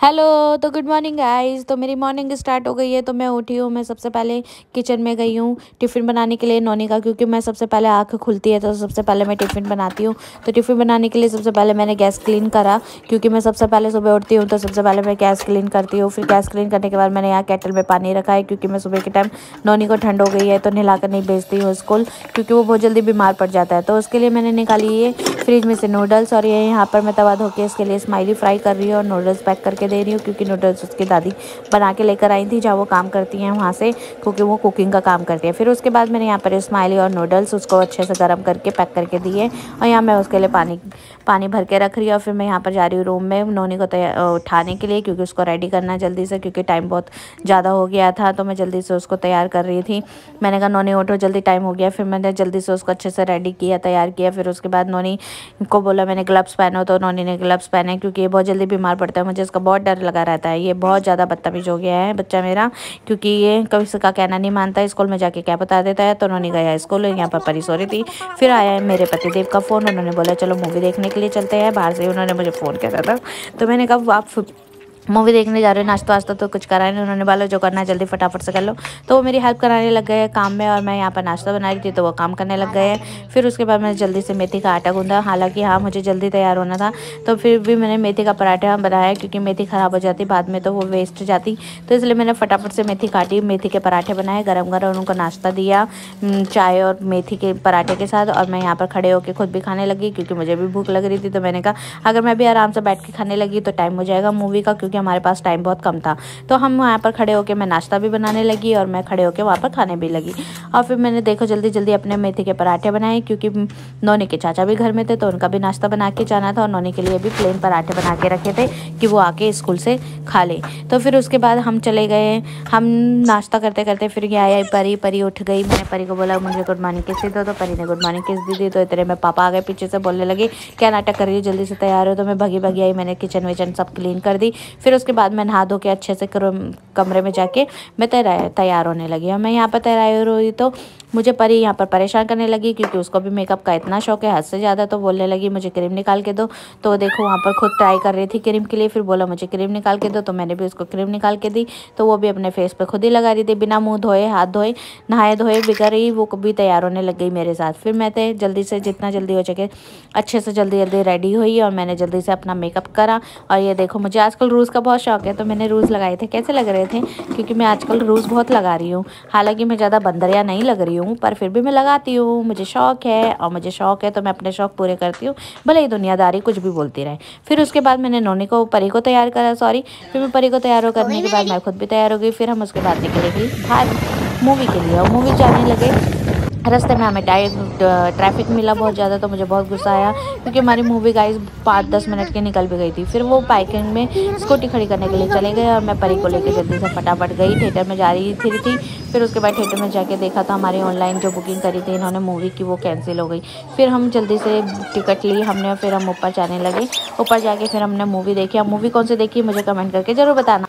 Hello. तो good morning guys. तो मेरी मॉर्निंग स्टार्ट हो गई है। तो मैं उठी हूँ। मैं सबसे पहले किचन में गई हूँ टिफ़िन बनाने के लिए नोनी का, क्योंकि मैं सबसे पहले आँख खुलती है तो सबसे पहले मैं टिफ़िन बनाती हूँ। तो टिफ़िन बनाने के लिए सबसे पहले मैंने गैस क्लीन करा, क्योंकि मैं सबसे पहले सुबह उठती हूँ तो सबसे पहले मैं गैस क्लीन करती हूँ। फिर गैस क्लीन करने के बाद मैंने यहाँ केटल में पानी रखा है, क्योंकि मैं सुबह के टाइम नोनी को ठंड हो गई है तो नहला कर नहीं भेजती हूँ स्कूल, क्योंकि वो बहुत जल्दी बीमार पड़ जाता है। तो उसके लिए मैंने निकाली ये फ्रिज में से नूडल्स, और ये यहाँ पर मैं तवा धो के इसके लिए स्माइली फ्राई कर रही हूँ और नूडल्स पैक करके दे रही हूँ, क्योंकि नूडल्स उसकी दादी बना के लेकर आई थी जहाँ वो काम करती हैं वहाँ से, क्योंकि वो कुकिंग का काम करती है। फिर उसके बाद मैंने यहाँ पर स्माइली और नूडल्स उसको अच्छे से गर्म करके पैक करके दिए, और यहाँ मैं उसके लिए पानी भर के रख रही हूँ। और फिर मैं यहाँ पर जा रही हूँ रूम में नोनी को उठाने के लिए, क्योंकि उसको रेडी करना है जल्दी से, क्योंकि टाइम बहुत ज़्यादा हो गया था। तो मैं जल्दी से उसको तैयार कर रही थी। मैंने कहा नोनी उठो, जल्दी टाइम हो गया। फिर मैंने जल्दी से उसको अच्छे से रेडी किया, तैयार किया। फिर उसके बाद नोनी को बोला मैंने ग्लव्स पहनो, तो नोनी ने ग्लव्स पहने, क्योंकि ये बहुत जल्दी बीमार पड़ता है। मुझे इसका बहुत डर लगा रहता है। ये बहुत ज़्यादा बदतमीज हो गया है बच्चा मेरा, क्योंकि ये कभी किसी का कहना नहीं मानता। स्कूल में जाके क्या बता देता है। तो नोनी गया स्कूल, यहाँ पर परी सो रही थी। फिर आया मेरे पतिदेव का फ़ोन। उन्होंने बोला चलो मूवी देखने के लिए चलते हैं। बाहर से उन्होंने मुझे फ़ोन किया था। तो मैंने कहा आप मूवी देखने जा रहे हो, नाश्ता वास्ता तो कुछ करा नहीं। उन्होंने बोला जो करना है जल्दी फटाफट से कर लो। तो वो मेरी हेल्प कराने लग गए काम में, और मैं यहाँ पर नाश्ता बना रही थी तो वो काम करने लग गए। फिर उसके बाद मैंने जल्दी से मेथी का आटा गूंदा। हालांकि हाँ मुझे जल्दी तैयार होना था, तो फिर भी मैंने मेथी का पराठा बनाया, क्योंकि मेथी ख़राब हो जाती बाद में तो वो वेस्ट जाती। तो इसलिए मैंने फटाफट से मेथी काटी, मेथी के पराठे बनाए, गरम गरम उनको नाश्ता दिया चाय और मेथी के पराठे के साथ। और मैं यहाँ पर खड़े होकर खुद भी खाने लगी, क्योंकि मुझे भी भूख लग रही थी। तो मैंने कहा अगर मैं भी आराम से बैठ के खाने लगी तो टाइम हो जाएगा मूवी का, क्योंकि हमारे पास टाइम बहुत कम था। तो हम वहाँ पर खड़े होकर मैं नाश्ता भी बनाने लगी, और मैं खड़े होकर वहाँ पर खाने भी लगी। और फिर मैंने देखो जल्दी जल्दी अपने मेथी के पराठे बनाए, क्योंकि नोनी के चाचा भी घर में थे तो उनका भी नाश्ता बना के जाना था, और नोनी के लिए भी प्लेन पराठे बना के रखे थे कि वो आके स्कूल से खा ले। तो फिर उसके बाद हम चले गए। हम नाश्ता करते करते फिर ये आया परी उठ गई। मैंने परी को बोला मुझे गुड मॉर्निंग किस दी दो, तो परी ने गुड मॉर्निंग किस दी दी। तो इतने में पापा आ गए पीछे से, बोलने लगे क्या नाटक कर रही हो, जल्दी से तैयार हो। तो मैं भगी भगी आई, मैंने किचन विचन सब क्लीन कर दी। फिर उसके बाद मैं नहा धो के अच्छे से कमरे में जाके मैं तैयार होने लगी। और मैं यहाँ पर तैयार हुई तो मुझे परी यहाँ पर परेशान करने लगी, क्योंकि उसको भी मेकअप का इतना शौक है हद से ज़्यादा। तो बोलने लगी मुझे क्रीम निकाल के दो। तो देखो वहाँ पर खुद ट्राई कर रही थी क्रीम के लिए, फिर बोला मुझे क्रीम निकाल के दो। तो मैंने भी उसको क्रीम निकाल के दी। तो वो भी अपने फेस पे खुद ही लगा रही थी, बिना मुँह धोए हाथ धोए नहाए धोए बिगड़ रही, वो भी तैयार होने लग गई मेरे साथ। फिर मैं तो जल्दी से जितना जल्दी हो सके अच्छे से जल्दी जल्दी रेडी हुई, और मैंने जल्दी से अपना मेकअप करा। और ये देखो मुझे आजकल रूज़ का बहुत शौक है, तो मैंने रूज़ लगाए थे। कैसे लग रहे थे, क्योंकि मैं आजकल रूज़ बहुत लगा रही हूँ। हालांकि मैं ज़्यादा बंदरिया नहीं लग रही हूँ, पर फिर भी मैं लगाती हूँ। मुझे शौक है, और मुझे शौक है तो मैं अपने शौक पूरे करती हूँ, भले ही दुनियादारी कुछ भी बोलती रहे। फिर उसके बाद मैंने नोनी को परी को तैयार करा, फिर मैं परी को तैयार करने के बाद मैं खुद भी तैयार हो गई। फिर हम उसके बाद निकले गई बाहर मूवी के लिए, और मूवी जाने लगे। रास्ते में हमें ट्रैफिक मिला बहुत ज़्यादा, तो मुझे बहुत गुस्सा आया, क्योंकि हमारी मूवी गाइस 5-10 मिनट की निकल भी गई थी। फिर वो पार्किंग में स्कूटी खड़ी करने के लिए चले गए, और मैं परी को लेकर जल्दी से फटाफट गई। थिएटर में जा रही थी। फिर उसके बाद थिएटर में जाके देखा तो हमारी ऑनलाइन जो बुकिंग करी थी इन्होंने मूवी की, वो कैंसिल हो गई। फिर हम जल्दी से टिकट ली हमने, फिर हम ऊपर जाने लगे। ऊपर जाके फिर हमने मूवी देखी। अब मूवी कौन सी देखी मुझे कमेंट करके ज़रूर बताना।